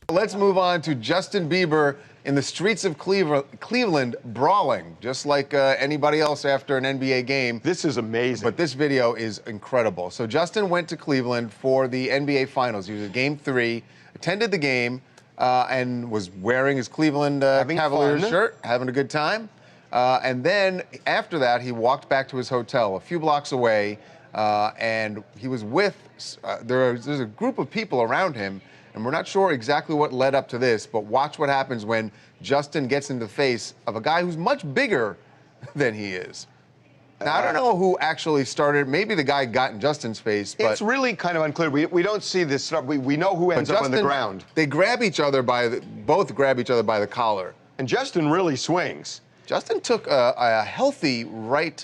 Let's move on to Justin Bieber in the streets of Cleveland brawling, just like anybody else after an NBA game. This is amazing. But this video is incredible. So Justin went to Cleveland for the NBA Finals. He was at Game 3, attended the game, and was wearing his Cleveland Cavaliers shirt, having a good time. And then after that, he walked back to his hotel a few blocks away, and he was with, there's a group of people around him, and we're not sure exactly what led up to this, but watch what happens when Justin gets in the face of a guy who's much bigger than he is. Now, I don't know who actually started. Maybe the guy got in Justin's face, but... It's really kind of unclear. We don't see this stuff. We know who ends up on the ground. They grab each other both grab each other by the collar. And Justin really swings. Justin took a healthy right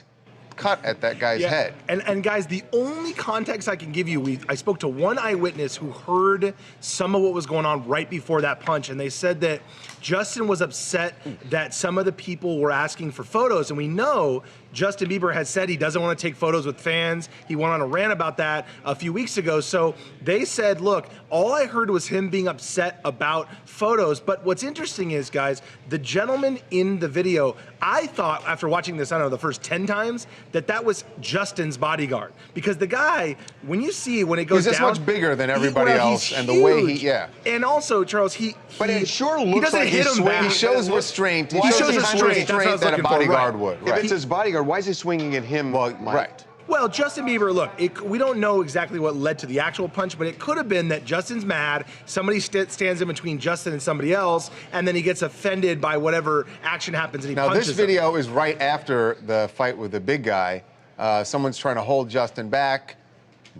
cut at that guy's head. And guys, the only context I can give you, I spoke to one eyewitness who heard some of what was going on right before that punch, and they said that Justin was upset that some of the people were asking for photos, and we know Justin Bieber has said he doesn't want to take photos with fans. He went on a rant about that a few weeks ago. So they said, look, all I heard was him being upset about photos. But what's interesting is, guys, the gentleman in the video, I thought after watching this, I don't know, the first 10 times, that was Justin's bodyguard. Because the guy, when you see when it goes down, he's just much bigger than everybody else, and huge. The way he, And also, Charles, but it sure looks he doesn't like hit him back. He shows restraint. He shows restraint that a bodyguard would. If it's his bodyguard, why is he swinging at him? Well, right. Well, Justin Bieber, look, we don't know exactly what led to the actual punch, but it could have been that Justin's mad, somebody stands in between Justin and somebody else, and then he gets offended by whatever action happens and he punches him. Now, this video is right after the fight with the big guy. Someone's trying to hold Justin back.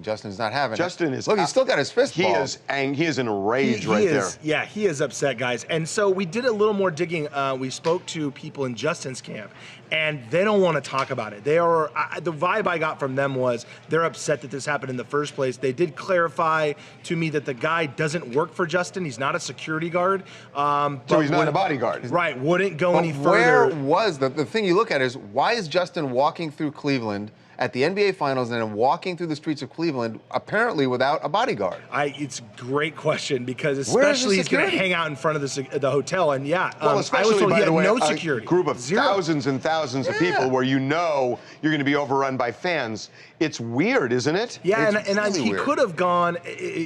Justin's not having Justin it. is... Look, he's still got his fist ball. He is in a rage right there. Yeah, he is upset, guys. And so we did a little more digging. We spoke to people in Justin's camp, and they don't want to talk about it. They are, the vibe I got from them was they're upset that this happened in the first place. They did clarify to me that the guy doesn't work for Justin. He's not a security guard. So he's not a bodyguard. Right, wouldn't go any further. Where was, the thing you look at is, why is Justin walking through Cleveland at the NBA Finals and then walking through the streets of Cleveland, apparently without a bodyguard? It's a great question, because especially he's going to hang out in front of the hotel, and yeah, well, especially, I was told by he the had way, no a security. Group of thousands and thousands of people where you know you're going to be overrun by fans. It's weird, isn't it? Yeah, it's and he could have gone,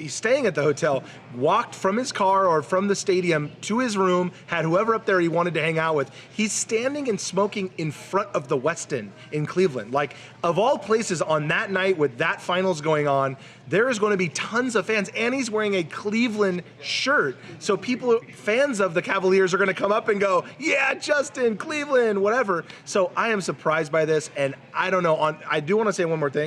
staying at the hotel, walked from his car or from the stadium to his room, had whoever up there he wanted to hang out with. He's standing and smoking in front of the Westin in Cleveland. Like, of all places on that night with that finals going on, there is going to be tons of fans, and he's wearing a Cleveland shirt. So fans of the Cavaliers are going to come up and go, yeah, Justin, Cleveland, whatever. So I am surprised by this, and I don't know. I do want to say one more thing.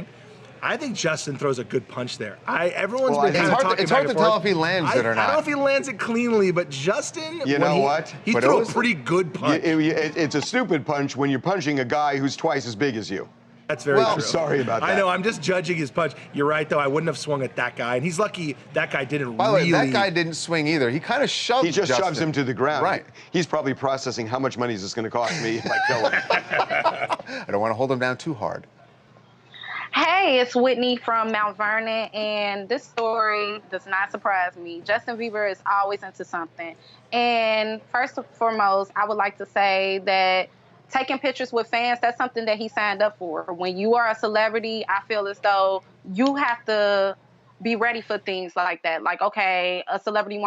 I think Justin throws a good punch there. Everyone's been kind of talking It's hard to tell if he lands it or not. I don't know if he lands it cleanly, but Justin, you know what? He threw a pretty good punch. It's a stupid punch when you're punching a guy who's twice as big as you. That's very true. I'm sorry about that. I know, I'm just judging his punch. You're right, though. I wouldn't have swung at that guy. And he's lucky that guy didn't By the way, that guy didn't swing either. He kind of shoved He just Justin. shoves him to the ground. Right. He's probably processing how much money is this going to cost me if I kill him. I don't want to hold him down too hard. Hey, it's Whitney from Mount Vernon, and this story does not surprise me. Justin Bieber is always into something. And first and foremost, I would like to say that taking pictures with fans, that's something that he signed up for. When you are a celebrity, I feel as though you have to be ready for things like that. Like, okay, a fan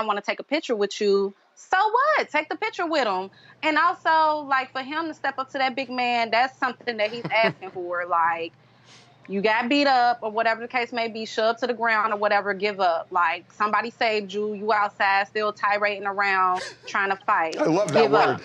want to take a picture with you. So what? Take the picture with him. And also, like, for him to step up to that big man, that's something that he's asking for. Like, you got beat up or whatever the case may be, shoved to the ground or whatever, give up. Like, somebody saved you, you outside still tirading around trying to fight. I love that Give word. up.